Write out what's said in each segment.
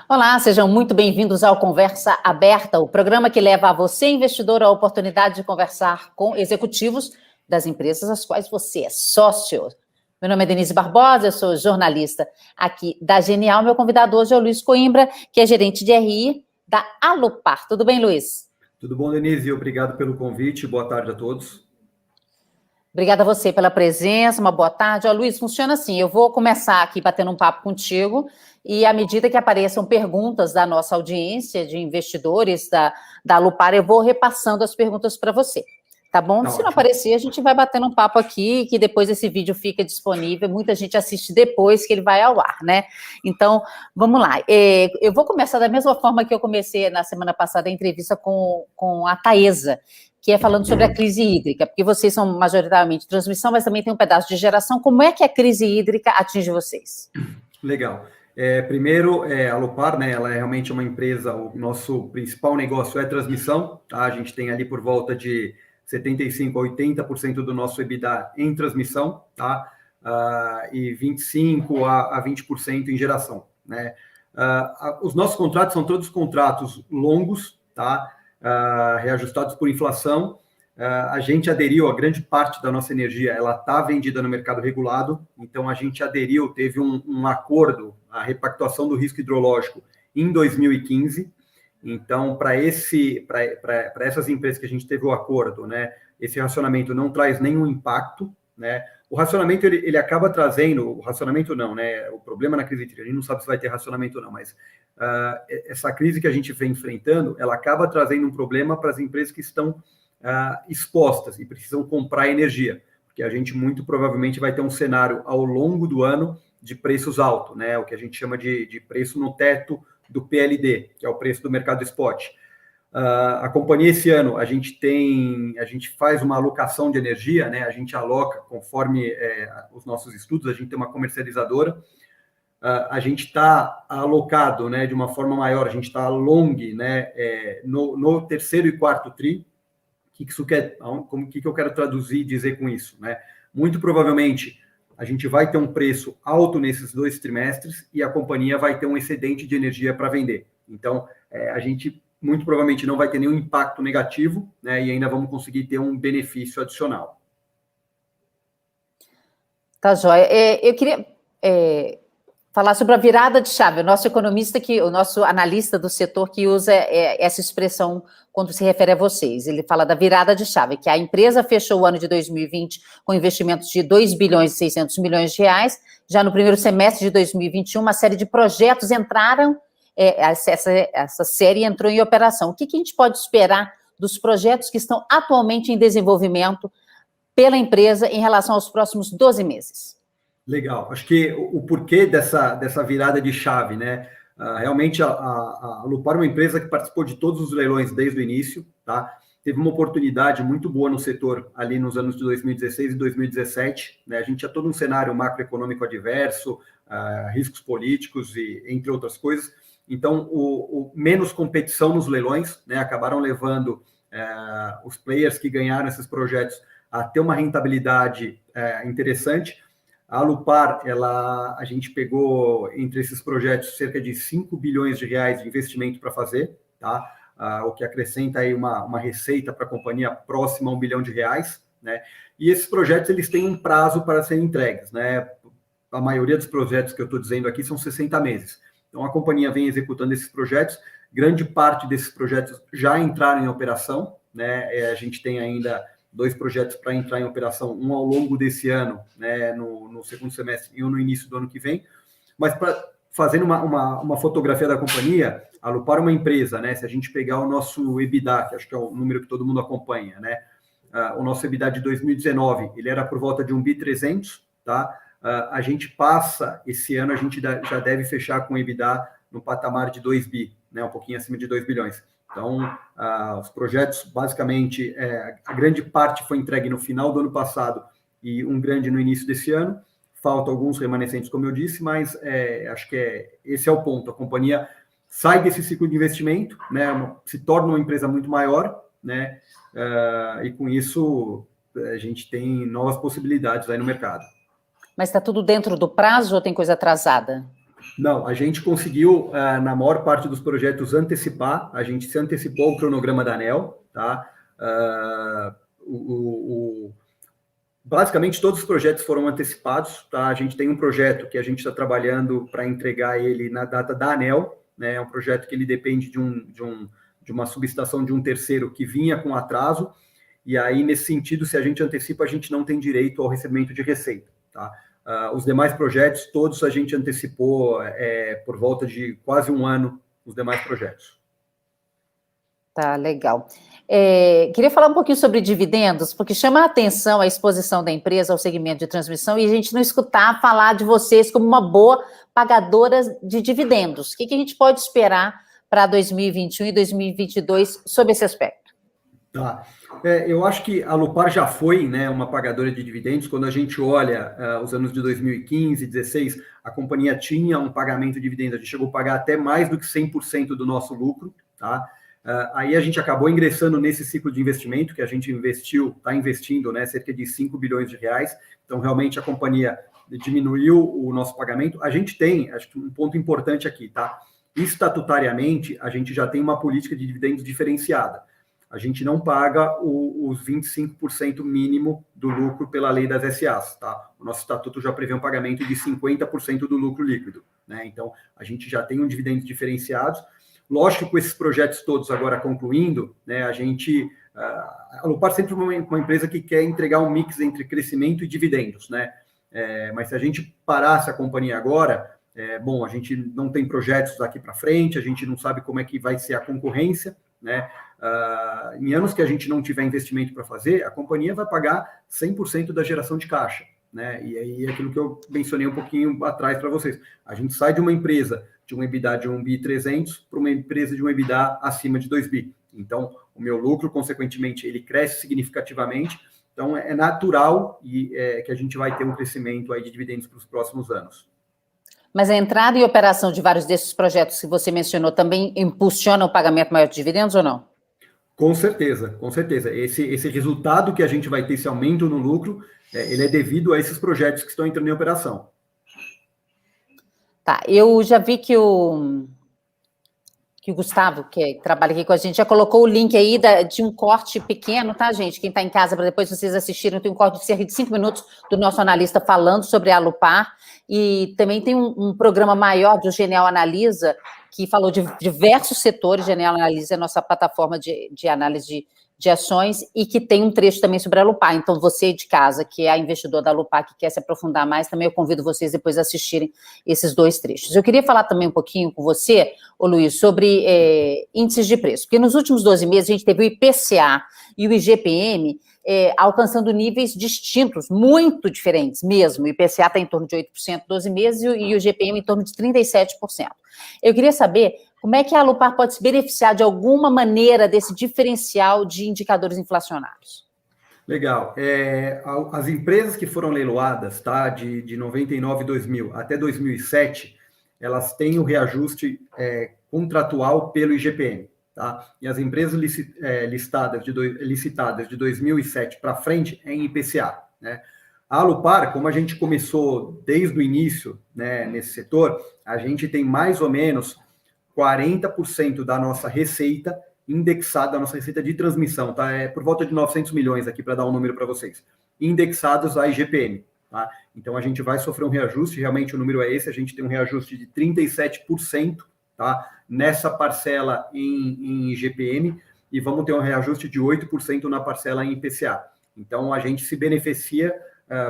Olá, sejam muito bem-vindos ao Conversa Aberta, o programa que leva a você, investidor, a oportunidade de conversar com executivos das empresas às quais você é sócio. Meu nome é Denise Barbosa, eu sou jornalista aqui da Genial. Meu convidado hoje é o Luiz Coimbra, que é gerente de RI da Alupar. Tudo bem, Luiz? Tudo bom, Denise? Obrigado pelo convite. Boa tarde a todos. Obrigada a você pela presença, uma boa tarde. Ó, Luiz, funciona assim, eu vou começar aqui batendo um papo contigo e à medida que apareçam perguntas da nossa audiência, de investidores da Alupar, eu vou repassando as perguntas para você, tá bom? Tá Se não ótimo. aparecer, a gente vai batendo um papo aqui, que depois esse vídeo fica disponível, muita gente assiste depois que ele vai ao ar, né? Então, vamos lá. Eu vou começar da mesma forma que eu comecei na semana passada a entrevista com a Taesa, que é falando sobre a crise hídrica, porque vocês são majoritariamente transmissão, mas também tem um pedaço de geração. Como é que a crise hídrica atinge vocês? Legal. Primeiro, a Alupar, né, ela é realmente uma empresa, o nosso principal negócio é transmissão, tá? A gente tem ali por volta de 75% a 80% do nosso EBITDA em transmissão, tá? E 25% a 20% em geração, né? Os nossos contratos são todos contratos longos, tá? Reajustados por inflação. A gente aderiu, a grande parte da nossa energia, ela está vendida no mercado regulado, então a gente aderiu, teve um acordo, a repactuação do risco hidrológico em 2015, então para essas empresas que a gente teve o acordo, né, esse racionamento não traz nenhum impacto, né, o racionamento ele acaba trazendo, o racionamento não, né, o problema na crise hídrica, a gente não sabe se vai ter racionamento ou não, mas essa crise que a gente vem enfrentando, ela acaba trazendo um problema para as empresas que estão expostas e precisam comprar energia, porque a gente muito provavelmente vai ter um cenário ao longo do ano de preços altos, né? O que a gente chama de preço no teto do PLD, que é o preço do mercado spot. A companhia esse ano a gente faz uma alocação de energia, né? A gente aloca conforme os nossos estudos, a gente tem uma comercializadora. A gente está alocado, né, de uma forma maior, a gente está long, né, no terceiro e quarto tri. O que isso quer? O que eu quero traduzir e dizer com isso, né? Muito provavelmente a gente vai ter um preço alto nesses 2 trimestres e a companhia vai ter um excedente de energia para vender. Então, a gente muito provavelmente não vai ter nenhum impacto negativo, né? E ainda vamos conseguir ter um benefício adicional. Tá, joia. Eu queria falar sobre a virada de chave. O nosso analista do setor que usa essa expressão quando se refere a vocês. Ele fala da virada de chave, que a empresa fechou o ano de 2020 com investimentos de 2 bilhões e 600 milhões de reais. Já no primeiro semestre de 2021, uma série de projetos entraram, essa série entrou em operação. O que a gente pode esperar dos projetos que estão atualmente em desenvolvimento pela empresa em relação aos próximos 12 meses? Legal. Acho que o porquê dessa virada de chave, né? Realmente a Alupar é uma empresa que participou de todos os leilões desde o início, tá? Teve uma oportunidade muito boa no setor ali nos anos de 2016 e 2017, né? A gente tinha todo um cenário macroeconômico adverso, riscos políticos e entre outras coisas. Então, o menos competição nos leilões, né? Acabaram levando os players que ganharam esses projetos a ter uma rentabilidade interessante. A Alupar, a gente pegou entre esses projetos cerca de 5 bilhões de reais de investimento para fazer, tá? O que acrescenta aí uma receita para a companhia próxima a 1 bilhão de reais, né? E esses projetos, eles têm um prazo para serem entregues, né? A maioria dos projetos que eu estou dizendo aqui são 60 meses. Então, a companhia vem executando esses projetos, grande parte desses projetos já entraram em operação, né? A gente tem ainda 2 projetos para entrar em operação, um ao longo desse ano, né, no segundo semestre e um no início do ano que vem. Mas fazendo uma fotografia da companhia, a Alupar é uma empresa, né? Se a gente pegar o nosso EBITDA, que acho que é o número que todo mundo acompanha, né? O nosso EBITDA de 2019, ele era por volta de 1,3 bi, tá? A gente passa, esse ano a gente já deve fechar com o EBITDA no patamar de 2 bi, né? Um pouquinho acima de 2 bilhões. Então, os projetos, basicamente, a grande parte foi entregue no final do ano passado e um grande no início desse ano. Faltam alguns remanescentes, como eu disse, mas acho que esse é o ponto. A companhia sai desse ciclo de investimento, né, se torna uma empresa muito maior, né, e com isso a gente tem novas possibilidades aí no mercado. Mas está tudo dentro do prazo ou tem coisa atrasada? Não, a gente conseguiu, na maior parte dos projetos, antecipar, a gente se antecipou ao cronograma da ANEEL, tá? Basicamente, todos os projetos foram antecipados, tá? A gente tem um projeto que a gente está trabalhando para entregar ele na data da ANEEL, né? É um projeto que ele depende de uma subestação de um terceiro que vinha com atraso, e aí, nesse sentido, se a gente antecipa, a gente não tem direito ao recebimento de receita, tá? Os demais projetos, todos a gente antecipou por volta de quase um ano, os demais projetos. Tá, legal. Queria falar um pouquinho sobre dividendos, porque chama a atenção a exposição da empresa ao segmento de transmissão e a gente não escutar falar de vocês como uma boa pagadora de dividendos. O que a gente pode esperar para 2021 e 2022 sobre esse aspecto? Tá. Eu acho que a Alupar já foi, né, uma pagadora de dividendos. Quando a gente olha os anos de 2015, 2016, a companhia tinha um pagamento de dividendos. A gente chegou a pagar até mais do que 100% do nosso lucro. Tá? Aí a gente acabou ingressando nesse ciclo de investimento que a gente está investindo, né, cerca de 5 bilhões de reais. Então, realmente, a companhia diminuiu o nosso pagamento. A gente tem, acho que um ponto importante aqui, tá? Estatutariamente, a gente já tem uma política de dividendos diferenciada. A gente não paga os 25% mínimo do lucro pela lei das SAs, tá? O nosso estatuto já prevê um pagamento de 50% do lucro líquido, né? Então, a gente já tem um dividendos diferenciados. Lógico que com esses projetos todos agora concluindo, né, a Alupar sempre é uma empresa que quer entregar um mix entre crescimento e dividendos, né? Mas se a gente parasse a companhia agora, a gente não tem projetos daqui para frente, a gente não sabe como é que vai ser a concorrência, né? Em anos que a gente não tiver investimento para fazer, a companhia vai pagar 100% da geração de caixa, né? E aí é aquilo que eu mencionei um pouquinho atrás para vocês. A gente sai de uma empresa de um EBITDA de 1 bi 300 para uma empresa de um EBITDA acima de 2 bi. Então, o meu lucro, consequentemente, ele cresce significativamente. Então, é natural que a gente vai ter um crescimento aí de dividendos para os próximos anos. Mas a entrada e operação de vários desses projetos que você mencionou também impulsiona o pagamento maior de dividendos ou não? Com certeza, com certeza. Esse resultado que a gente vai ter, esse aumento no lucro, ele é devido a esses projetos que estão entrando em operação. Tá, eu já vi que o Gustavo, que trabalha aqui com a gente, já colocou o link aí de um corte pequeno, tá, gente? Quem está em casa, para depois vocês assistirem, tem um corte de cerca de 5 minutos do nosso analista falando sobre a Alupar, e também tem um programa maior do Genial Analisa, que falou de diversos setores. Genial Analisa é a nossa plataforma de análise de ações, e que tem um trecho também sobre a Alupar. Então, você de casa, que é investidor da Alupar, que quer se aprofundar mais, também eu convido vocês depois a assistirem esses 2 trechos. Eu queria falar também um pouquinho com você, ô Luiz, sobre índices de preço, porque nos últimos 12 meses a gente teve o IPCA e o IGPM alcançando níveis distintos, muito diferentes mesmo. O IPCA está em torno de 8%, 12 meses, e o IGPM em torno de 37%. Eu queria saber como é que a Alupar pode se beneficiar de alguma maneira desse diferencial de indicadores inflacionários. Legal. As empresas que foram leiloadas, tá, de 99 e 2000 até 2007, elas têm o reajuste contratual pelo IGPM. Tá? E as empresas licitadas de 2007 para frente é em IPCA. Né? A Alupar, como a gente começou desde o início, né, nesse setor, a gente tem mais ou menos 40% da nossa receita indexada, a nossa receita de transmissão, tá? Por volta de 900 milhões aqui, para dar um número para vocês, indexados à IGPM. Tá? Então, a gente vai sofrer um reajuste, realmente o número é esse, a gente tem um reajuste de 37%, tá? Nessa parcela em IGPM, e vamos ter um reajuste de 8% na parcela em IPCA. Então, a gente se beneficia,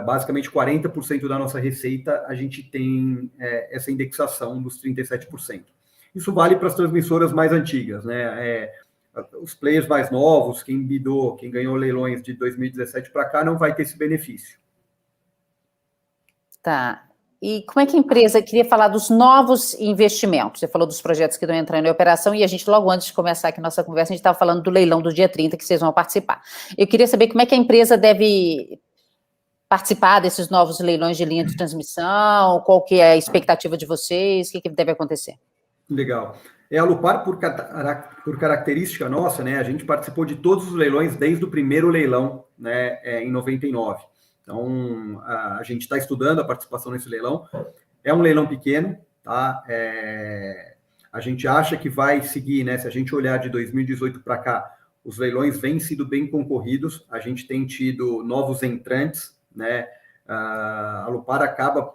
basicamente 40% da nossa receita, a gente tem essa indexação dos 37%. Isso vale para as transmissoras mais antigas, né? Os players mais novos, quem ganhou leilões de 2017 para cá, não vai ter esse benefício. Tá. E como é que a empresa queria falar dos novos investimentos? Você falou dos projetos que estão entrando em operação, e a gente, logo antes de começar aqui nossa conversa, a gente estava falando do leilão do dia 30, que vocês vão participar. Eu queria saber como é que a empresa deve participar desses novos leilões de linha de transmissão, qual que é a expectativa de vocês, o que deve acontecer? Legal. A Alupar, por característica nossa, né, a gente participou de todos os leilões desde o primeiro leilão, né, em 99. Então, a gente está estudando a participação nesse leilão. É um leilão pequeno, tá? A gente acha que vai seguir, né? Se a gente olhar de 2018 para cá, os leilões vêm sido bem concorridos, a gente tem tido novos entrantes, né? A Alupar acaba,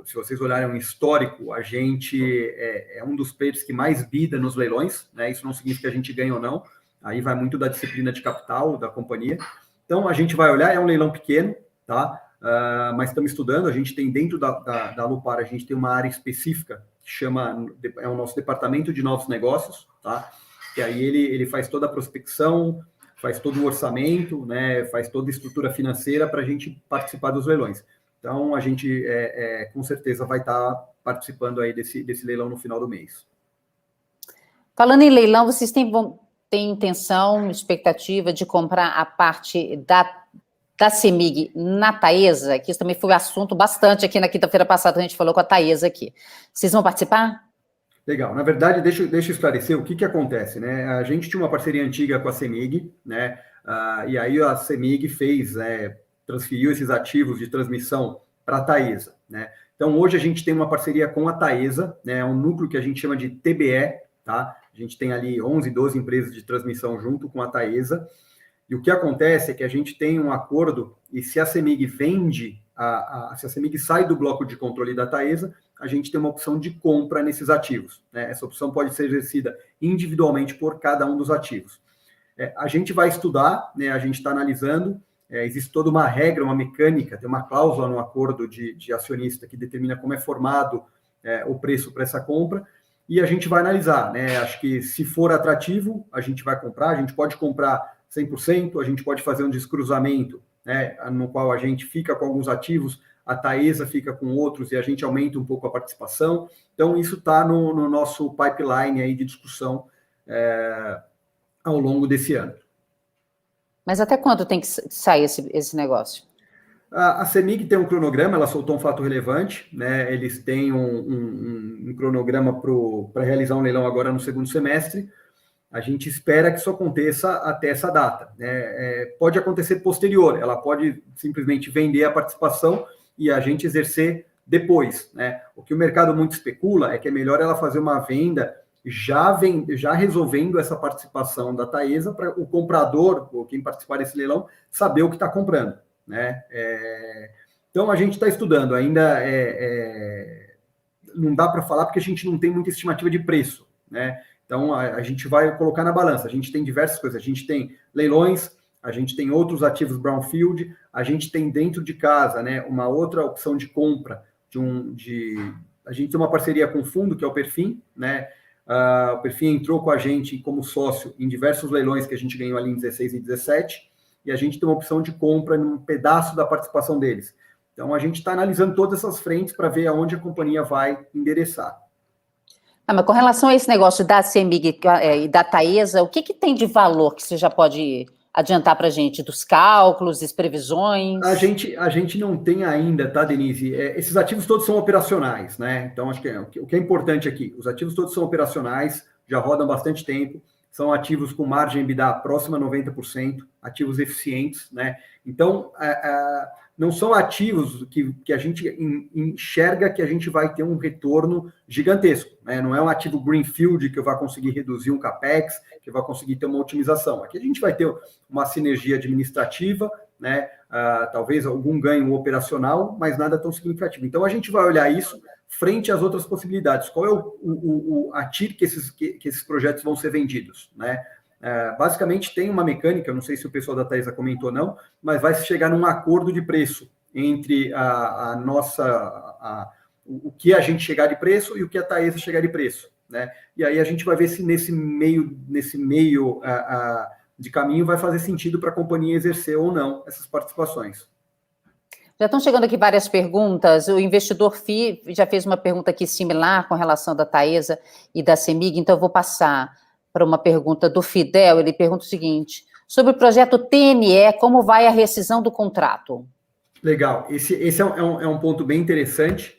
se vocês olharem um histórico, a gente é um dos players que mais bida nos leilões, né? Isso não significa que a gente ganha ou não, aí vai muito da disciplina de capital da companhia. Então, a gente vai olhar, é um leilão pequeno, tá? Mas estamos estudando, a gente tem dentro da Alupar, a gente tem uma área específica que chama, é o nosso departamento de novos negócios, tá? Que aí ele faz toda a prospecção, faz todo o orçamento, né? Faz toda a estrutura financeira para a gente participar dos leilões. Então, a gente com certeza vai estar participando aí desse leilão no final do mês. Falando em leilão, vocês têm intenção, expectativa de comprar a parte da CEMIG na Taesa, que isso também foi um assunto bastante aqui na quinta-feira passada, a gente falou com a Taesa aqui. Vocês vão participar? Legal. Na verdade, deixa eu esclarecer o que acontece, né? A gente tinha uma parceria antiga com a CEMIG, né? E aí a CEMIG transferiu esses ativos de transmissão para a Taesa, né? Então, hoje a gente tem uma parceria com a Taesa, né? Um núcleo que a gente chama de TBE, tá? A gente tem ali 11, 12 empresas de transmissão junto com a Taesa. E o que acontece é que a gente tem um acordo, e se a CEMIG vende, se a CEMIG sai do bloco de controle da Taesa, a gente tem uma opção de compra nesses ativos, né? Essa opção pode ser exercida individualmente por cada um dos ativos. A gente vai estudar, né? A gente está analisando, existe toda uma regra, uma mecânica, tem uma cláusula no acordo de acionista que determina como é formado o preço para essa compra, e a gente vai analisar, né? Acho que se for atrativo, a gente vai comprar, a gente pode comprar 100%, a gente pode fazer um descruzamento, né? No qual a gente fica com alguns ativos, a Taesa fica com outros e a gente aumenta um pouco a participação. Então, isso está no nosso pipeline aí de discussão ao longo desse ano. Mas até quando tem que sair esse negócio? A CEMIG tem um cronograma, ela soltou um fato relevante, né? Eles têm um cronograma para realizar um leilão agora no segundo semestre. A gente espera que isso aconteça até essa data, né? Pode acontecer posterior, ela pode simplesmente vender a participação e a gente exercer depois, né? O que o mercado muito especula é que é melhor ela fazer uma venda já resolvendo essa participação da Taesa para o comprador, ou quem participar desse leilão, saber o que está comprando, né? Então, a gente está estudando, ainda não dá para falar porque a gente não tem muita estimativa de preço, né? Então, a gente vai colocar na balança. A gente tem diversas coisas. A gente tem leilões, a gente tem outros ativos brownfield, a gente tem dentro de casa, né, uma outra opção de compra. A gente tem uma parceria com o fundo, que é o Perfin, né? O Perfin entrou com a gente como sócio em diversos leilões que a gente ganhou ali em 16 e 17, e a gente tem uma opção de compra num pedaço da participação deles. Então, a gente está analisando todas essas frentes para ver aonde a companhia vai endereçar. Mas com relação a esse negócio da CEMIG e da Taesa, o que tem de valor que você já pode adiantar para a gente? Dos cálculos, das previsões? A gente não tem ainda, tá, Denise? Esses ativos todos são operacionais, né? Então, acho que o que é importante aqui, os ativos todos são operacionais, já rodam bastante tempo, são ativos com margem EBITDA próxima a 90%, ativos eficientes, né? Então, não são ativos que a gente enxerga que a gente vai ter um retorno gigantesco, né? Não é um ativo greenfield que eu vou conseguir reduzir um capex, que eu vou conseguir ter uma otimização. Aqui a gente vai ter uma sinergia administrativa, né? Talvez algum ganho operacional, mas nada tão significativo. Então, a gente vai olhar isso frente às outras possibilidades. Qual é a TIR que esses projetos vão ser vendidos, né? Basicamente, tem uma mecânica, não sei se o pessoal da Taesa comentou ou não, mas vai se chegar num acordo de preço entre o que a gente chegar de preço e o que a Taesa chegar de preço, né? E aí a gente vai ver se nesse meio de caminho vai fazer sentido para a companhia exercer ou não essas participações. Já estão chegando aqui várias perguntas. O investidor FI já fez uma pergunta aqui similar com relação da Taesa e da CEMIG, então eu vou passar para uma pergunta do Fidel. Ele pergunta o seguinte: sobre o projeto TNE, como vai a rescisão do contrato? Legal, esse é um ponto bem interessante.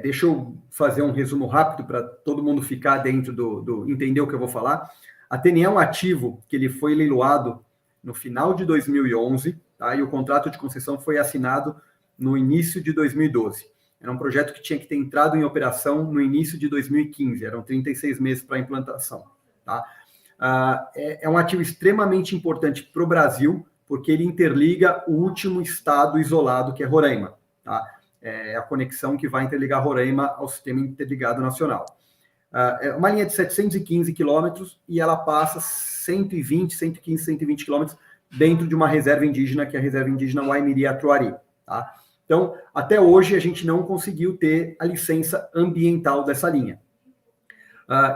Deixa eu fazer um resumo rápido para todo mundo ficar dentro entender o que eu vou falar. A TNE é um ativo que ele foi leiloado no final de 2011, tá? E o contrato de concessão foi assinado no início de 2012. era um projeto que tinha que ter entrado em operação no início de 2015, eram 36 meses para a implantação. Tá? É um ativo extremamente importante para o Brasil, porque ele interliga o último estado isolado, que é Roraima. Tá? É a conexão que vai interligar Roraima ao Sistema Interligado Nacional. É uma linha de 715 quilômetros e ela passa 120 quilômetros dentro de uma reserva indígena, que é a reserva indígena Waimiri-Atuari. Tá? Então, até hoje, a gente não conseguiu ter a licença ambiental dessa linha.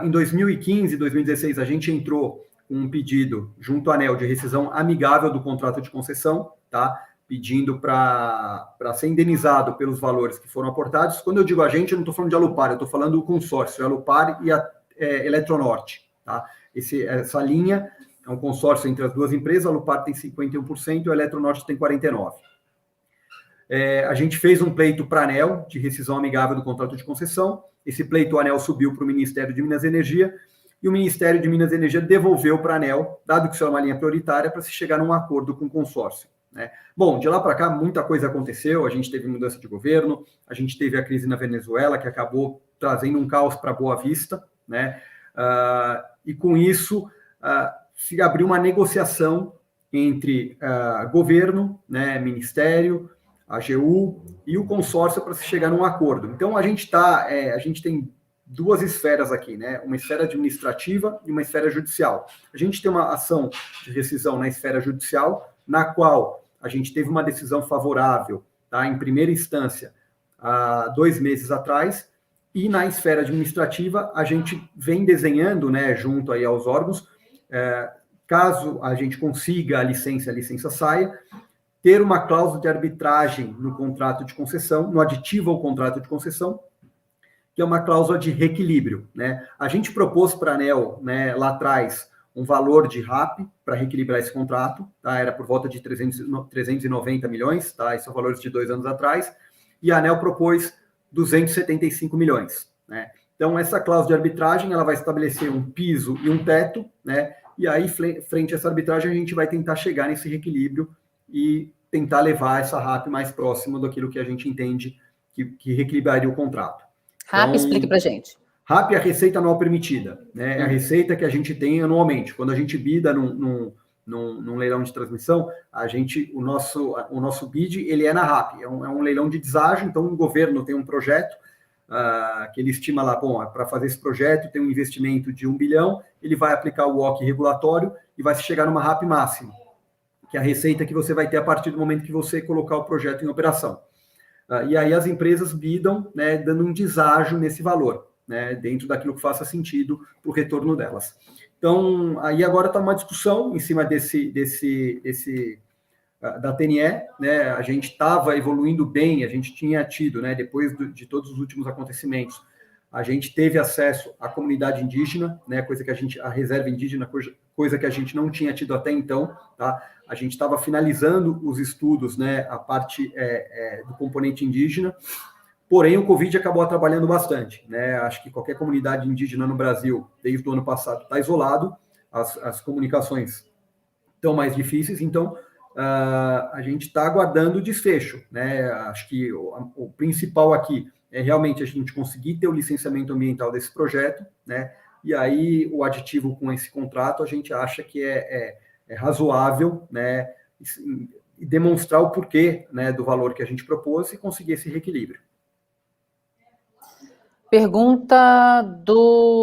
Em 2015, 2016, a gente entrou com um pedido junto à ANEEL de rescisão amigável do contrato de concessão, tá? Pedindo para ser indenizado pelos valores que foram aportados. Quando eu digo a gente, eu não estou falando de Alupar, eu estou falando do consórcio, a Alupar e a Eletronorte. Tá? Essa linha é um consórcio entre as duas empresas, a Alupar tem 51% e a Eletronorte tem 49%. A gente fez um pleito para a ANEEL de rescisão amigável do contrato de concessão. Esse pleito, a ANEEL subiu para o Ministério de Minas e Energia, e o Ministério de Minas e Energia devolveu para a ANEEL, dado que isso é uma linha prioritária, para se chegar num acordo com o consórcio. Né? Bom, de lá para cá, muita coisa aconteceu, a gente teve mudança de governo, a gente teve a crise na Venezuela, que acabou trazendo um caos para Boa Vista, né? E com isso, se abriu uma negociação entre governo, né, ministério, a AGU e o consórcio para se chegar num acordo. Então, a gente tem duas esferas aqui, né? Uma esfera administrativa e uma esfera judicial. A gente tem uma ação de rescisão na esfera judicial, na qual a gente teve uma decisão favorável, tá, em primeira instância, há 2 meses atrás, e na esfera administrativa a gente vem desenhando, né, junto aí aos órgãos, caso a gente consiga a licença saia, ter uma cláusula de arbitragem no contrato de concessão, no aditivo ao contrato de concessão, que é uma cláusula de reequilíbrio, né? A gente propôs para a ANEEL, né, lá atrás, um valor de RAP para reequilibrar esse contrato, tá? Era por volta de 390 milhões, tá? Esses são valores de 2 anos atrás, e a ANEEL propôs 275 milhões, né? Então, essa cláusula de arbitragem, ela vai estabelecer um piso e um teto, né? E aí, frente a essa arbitragem, a gente vai tentar chegar nesse reequilíbrio e tentar levar essa RAP mais próxima daquilo que a gente entende que reequilibraria o contrato. RAP, então, explique para a gente. RAP é a receita anual permitida, né? É a receita que a gente tem anualmente. Quando a gente bida num leilão de transmissão, o nosso bid, ele é na RAP. É um leilão de deságio, então o governo tem um projeto que ele estima lá, bom, para fazer esse projeto tem um investimento de 1 bilhão, ele vai aplicar o WOC regulatório e vai se chegar numa RAP máxima, que é a receita que você vai ter a partir do momento que você colocar o projeto em operação. E aí as empresas bidam, né, dando um deságio nesse valor, né, dentro daquilo que faça sentido para o retorno delas. Então, aí agora está uma discussão em cima da TNE, né, a gente estava evoluindo bem, a gente tinha tido, né, depois de todos os últimos acontecimentos, a gente teve acesso à comunidade indígena, né, a reserva indígena, coisa que a gente não tinha tido até então, tá? A gente estava finalizando os estudos, né, a parte do componente indígena, porém o Covid acabou atrapalhando bastante, né? Acho que qualquer comunidade indígena no Brasil, desde o ano passado, está isolado, as comunicações estão mais difíceis, então a gente está aguardando o desfecho, né? Acho que o principal aqui é realmente a gente conseguir ter o licenciamento ambiental desse projeto, né? E aí o aditivo com esse contrato a gente acha que é razoável, né? E demonstrar o porquê, né, do valor que a gente propôs e conseguir esse reequilíbrio.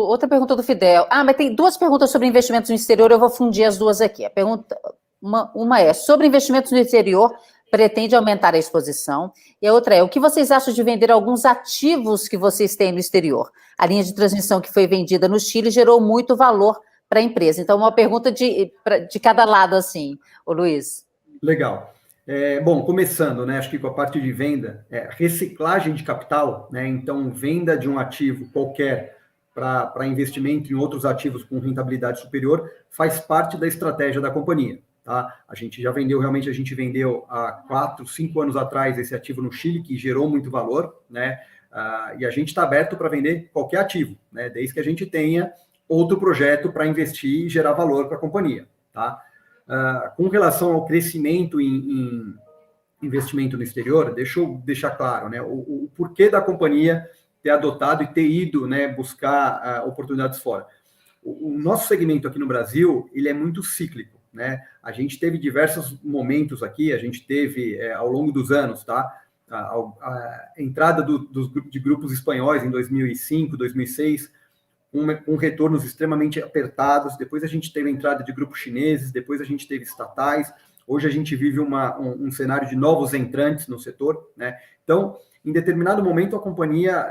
Outra pergunta do Fidel. Mas tem 2 perguntas sobre investimentos no exterior, eu vou fundir as 2 aqui. A pergunta, uma é, sobre investimentos no exterior, pretende aumentar a exposição? E a outra é, o que vocês acham de vender alguns ativos que vocês têm no exterior? A linha de transmissão que foi vendida no Chile gerou muito valor para a empresa. Então, uma pergunta de cada lado, assim, o Luiz. Legal. Bom, começando, né, acho que com a parte de venda, reciclagem de capital, né, então venda de um ativo qualquer para investimento em outros ativos com rentabilidade superior, faz parte da estratégia da companhia. Tá? A gente já vendeu, realmente a gente vendeu há 4, 5 anos atrás esse ativo no Chile, que gerou muito valor, né, e a gente está aberto para vender qualquer ativo, né, desde que a gente tenha outro projeto para investir e gerar valor para a companhia. Tá? Com relação ao crescimento em investimento no exterior, deixa eu deixar claro, né, o porquê da companhia ter adotado e ter ido, né, buscar oportunidades fora. O nosso segmento aqui no Brasil, ele é muito cíclico, né? A gente teve diversos momentos aqui, a gente teve ao longo dos anos, tá? A entrada de grupos espanhóis em 2005, 2006, com retornos extremamente apertados. Depois a gente teve a entrada de grupos chineses, depois a gente teve estatais. Hoje a gente vive um cenário de novos entrantes no setor, né? Então, em determinado momento, a companhia,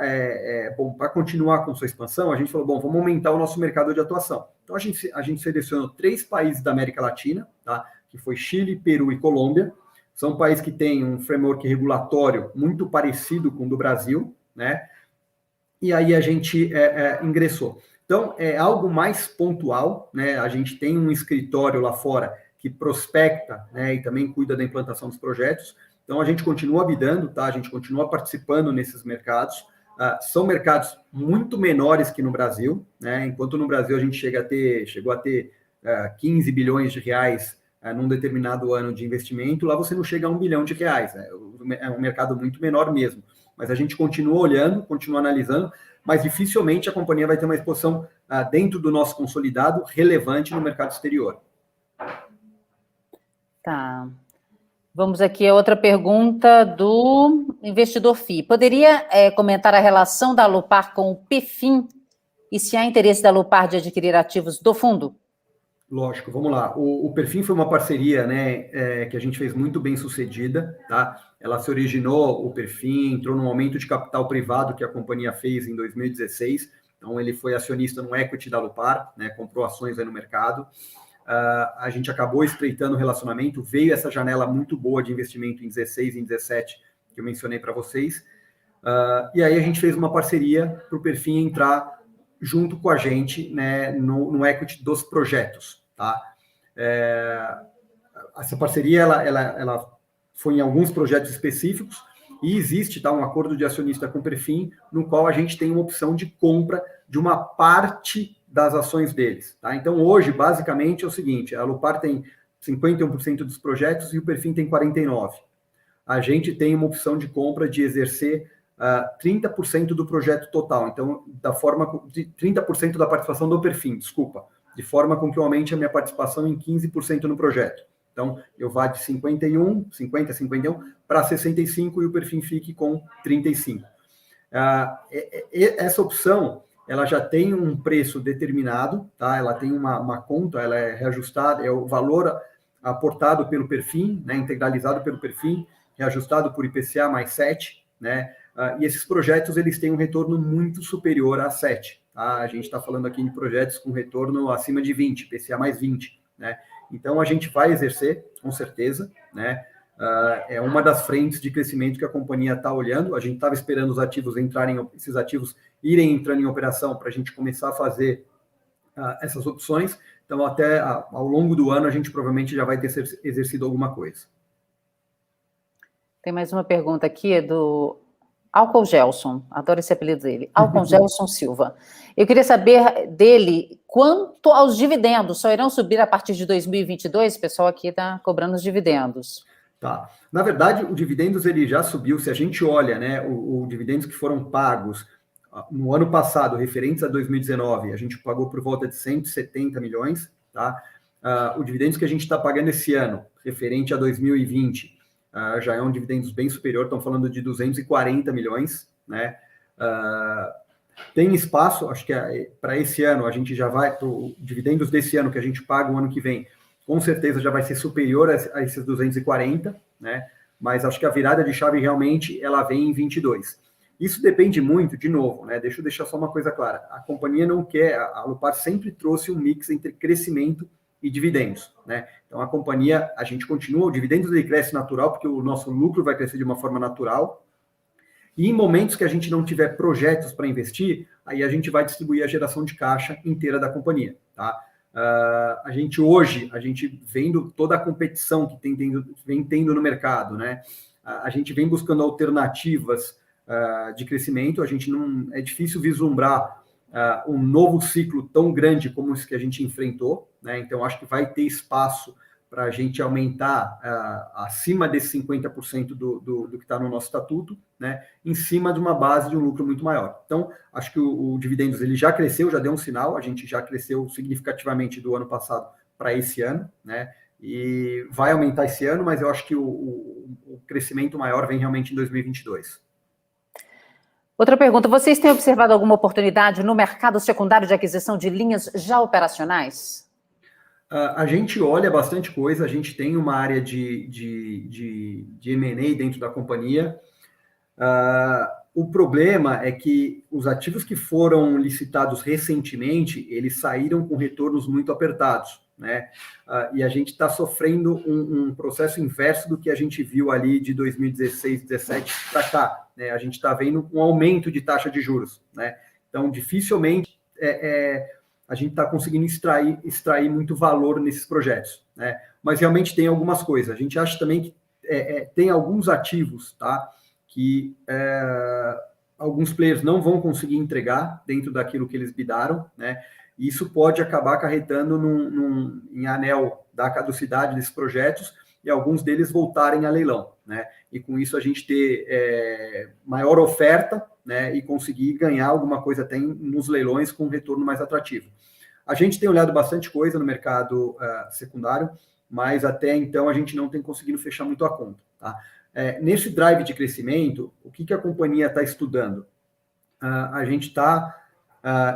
para continuar com sua expansão, a gente falou, bom, vamos aumentar o nosso mercado de atuação. Então, a gente selecionou 3 países da América Latina, tá? Que foi Chile, Peru e Colômbia. São países que têm um framework regulatório muito parecido com o do Brasil, né? E aí a gente ingressou. Então, é algo mais pontual, né? A gente tem um escritório lá fora que prospecta, né, e também cuida da implantação dos projetos. Então, a gente continua bidando, tá? A gente continua participando nesses mercados. São mercados muito menores que no Brasil, né? Enquanto no Brasil a gente chegou a ter 15 bilhões de reais num determinado ano de investimento, lá você não chega a 1 bilhão de reais. É um mercado muito menor mesmo. Mas a gente continua olhando, continua analisando, mas dificilmente a companhia vai ter uma exposição dentro do nosso consolidado relevante no mercado exterior. Tá. Vamos aqui a outra pergunta do investidor FI. Poderia comentar a relação da Alupar com o PFIM e se há interesse da Alupar de adquirir ativos do fundo? Lógico, vamos lá. O Perfim foi uma parceria, né, que a gente fez muito bem sucedida, tá? Ela se originou, o Perfim entrou num aumento de capital privado que a companhia fez em 2016. Então, ele foi acionista no equity da Alupar, né, comprou ações aí no mercado. A gente acabou estreitando o relacionamento, veio essa janela muito boa de investimento em 16 e em 17, que eu mencionei para vocês, e aí a gente fez uma parceria para o Perfim entrar junto com a gente, né, no equity dos projetos, tá? Essa parceria, ela foi em alguns projetos específicos, e existe, tá, um acordo de acionista com o Perfim, no qual a gente tem uma opção de compra de uma parte das ações deles, tá? Então, hoje, basicamente, é o seguinte, a Alupar tem 51% dos projetos e o Perfim tem 49%. A gente tem uma opção de compra de exercer 30% do projeto total, então, de 30% da participação do Perfim, desculpa, de forma com que eu aumente a minha participação em 15% no projeto. Então, eu vá de 50, 51, para 65 e o Perfim fique com 35. Essa opção, ela já tem um preço determinado, tá? Ela tem uma conta, ela é reajustada, é o valor aportado pelo Perfim, né, integralizado pelo Perfim, reajustado por IPCA mais 7, né? E esses projetos, eles têm um retorno muito superior a 7, tá? A gente está falando aqui de projetos com retorno acima de 20, IPCA mais 20, né? Então, a gente vai exercer, com certeza, né? É uma das frentes de crescimento que a companhia está olhando. A gente estava esperando os ativos esses ativos irem entrando em operação para a gente começar a fazer essas opções. Então, até ao longo do ano, a gente provavelmente já vai ter exercido alguma coisa. Tem mais uma pergunta aqui do Álcool Gelson, adoro esse apelido dele, Álcool Gelson Silva. Eu queria saber dele quanto aos dividendos, só irão subir a partir de 2022? O pessoal aqui está cobrando os dividendos. Tá. Na verdade, o dividendos ele já subiu. Se a gente olha, né, o dividendos que foram pagos no ano passado, referentes a 2019, a gente pagou por volta de 170 milhões, tá? O dividendos que a gente está pagando esse ano, referente a 2020, já é um dividendos bem superior, estão falando de 240 milhões, né? Tem espaço, acho que para esse ano, a gente já vai, o dividendos desse ano que a gente paga o ano que vem, com certeza já vai ser superior a esses 240, né? Mas acho que a virada de chave realmente ela vem em 22. Isso depende muito, de novo, né? Deixa eu deixar só uma coisa clara. A companhia não quer, a Alupar sempre trouxe um mix entre crescimento e dividendos, né? Então a companhia, a gente continua, o dividendos ele cresce natural, porque o nosso lucro vai crescer de uma forma natural. E em momentos que a gente não tiver projetos para investir, aí a gente vai distribuir a geração de caixa inteira da companhia, tá? A gente vendo toda a competição que vem tendo no mercado, né? A gente vem buscando alternativas de crescimento. É difícil vislumbrar um novo ciclo tão grande como esse que a gente enfrentou, né? Então acho que vai ter espaço para a gente aumentar acima desse 50% do que está no nosso estatuto, né, em cima de uma base de um lucro muito maior. Então, acho que o dividendos ele já cresceu, já deu um sinal, a gente já cresceu significativamente do ano passado para esse ano, né, e vai aumentar esse ano, mas eu acho que o crescimento maior vem realmente em 2022. Outra pergunta, vocês têm observado alguma oportunidade no mercado secundário de aquisição de linhas já operacionais? A gente olha bastante coisa, a gente tem uma área de M&A dentro da companhia. O problema é que os ativos que foram licitados recentemente, eles saíram com retornos muito apertados, né? E a gente está sofrendo um processo inverso do que a gente viu ali de 2016, 2017 para cá, né? A gente está vendo um aumento de taxa de juros, né? Então, dificilmente a gente está conseguindo extrair muito valor nesses projetos, né? Mas realmente tem algumas coisas. A gente acha também que tem alguns ativos, tá? Que alguns players não vão conseguir entregar dentro daquilo que eles bidaram, né? E isso pode acabar acarretando em anel da caducidade desses projetos e alguns deles voltarem a leilão, né? E com isso a gente ter maior oferta, né? E conseguir ganhar alguma coisa até nos leilões com um retorno mais atrativo. A gente tem olhado bastante coisa no mercado secundário, mas até então a gente não tem conseguido fechar muito a conta, tá? Nesse drive de crescimento, o que a companhia está estudando? A gente está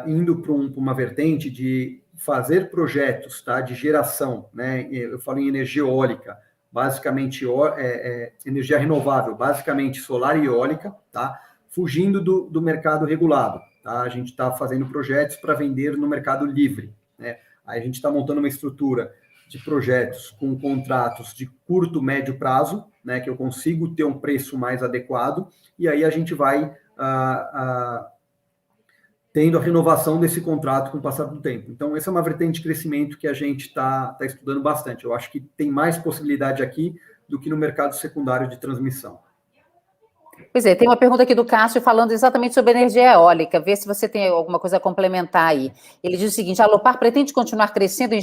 indo para uma vertente de fazer projetos, tá, de geração, né? Eu falo em energia eólica, basicamente energia renovável, basicamente solar e eólica, tá? Fugindo do mercado regulado, tá? A gente está fazendo projetos para vender no mercado livre, né? Aí a gente está montando uma estrutura de projetos com contratos de curto, médio prazo, né, que eu consigo ter um preço mais adequado, e aí a gente vai tendo a renovação desse contrato com o passar do tempo. Então, essa é uma vertente de crescimento que a gente está estudando bastante. Eu acho que tem mais possibilidade aqui do que no mercado secundário de transmissão. Pois é, tem uma pergunta aqui do Cássio falando exatamente sobre energia eólica, vê se você tem alguma coisa a complementar aí. Ele diz o seguinte, a Alupar pretende continuar crescendo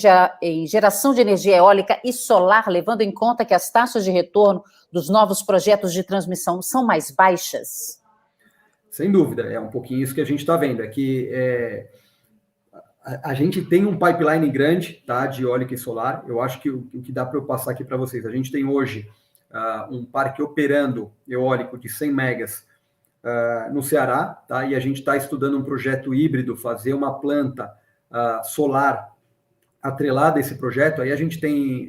em geração de energia eólica e solar, levando em conta que as taxas de retorno dos novos projetos de transmissão são mais baixas? Sem dúvida, é um pouquinho isso que a gente está vendo, é que a gente tem um pipeline grande, tá, de eólica e solar. Eu acho que o que dá para eu passar aqui para vocês, a gente tem hoje um parque operando eólico de 100 megas no Ceará, tá? E a gente está estudando um projeto híbrido, fazer uma planta solar atrelada a esse projeto. Aí a gente tem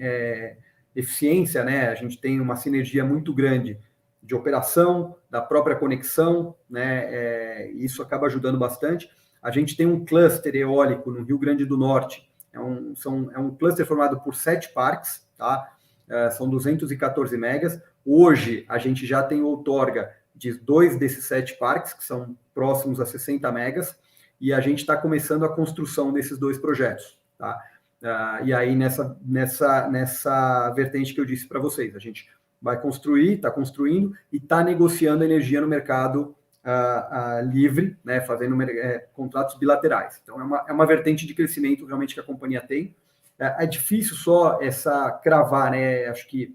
eficiência, né? A gente tem uma sinergia muito grande de operação, da própria conexão, né? Isso acaba ajudando bastante. A gente tem um cluster eólico no Rio Grande do Norte. É um cluster formado por 7 parques, tá? São 214 megas. Hoje, a gente já tem outorga de 2 desses 7 parques, que são próximos a 60 megas, e a gente está começando a construção desses 2 projetos, tá? E aí, nessa vertente que eu disse para vocês, a gente vai construir, está construindo e está negociando energia no mercado livre, né, fazendo contratos bilaterais. Então, é uma vertente de crescimento realmente que a companhia tem. É difícil só cravar, né? Acho que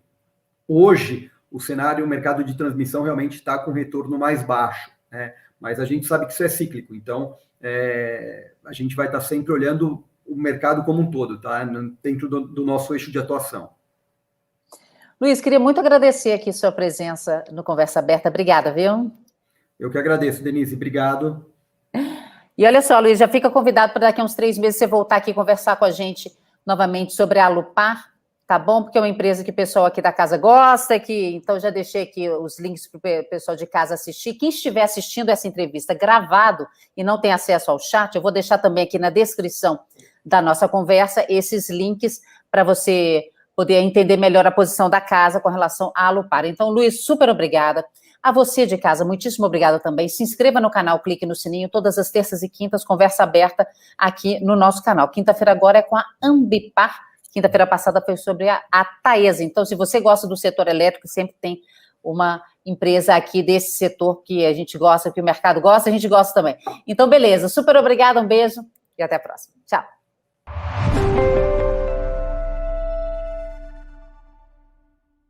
hoje o cenário, o mercado de transmissão realmente está com retorno mais baixo, né? Mas a gente sabe que isso é cíclico, então a gente vai estar sempre olhando o mercado como um todo, tá? Dentro do nosso eixo de atuação. Luiz, queria muito agradecer aqui sua presença no Conversa Aberta. Obrigada, viu? Eu que agradeço, Denise. Obrigado. E olha só, Luiz, já fica convidado para daqui a uns 3 meses você voltar aqui e conversar com a gente novamente sobre a Alupar, tá bom? Porque é uma empresa que o pessoal aqui da casa gosta, então já deixei aqui os links para o pessoal de casa assistir. Quem estiver assistindo essa entrevista gravado e não tem acesso ao chat, eu vou deixar também aqui na descrição da nossa conversa esses links para você poder entender melhor a posição da casa com relação à Alupar. Então, Luiz, super obrigada. A você de casa, muitíssimo obrigada também. Se inscreva no canal, clique no sininho. Todas as terças e quintas, conversa aberta aqui no nosso canal. Quinta-feira agora é com a Ambipar. Quinta-feira passada foi sobre a Taesa. Então, se você gosta do setor elétrico, sempre tem uma empresa aqui desse setor que a gente gosta, que o mercado gosta, a gente gosta também. Então, beleza. Super obrigada, um beijo e até a próxima. Tchau.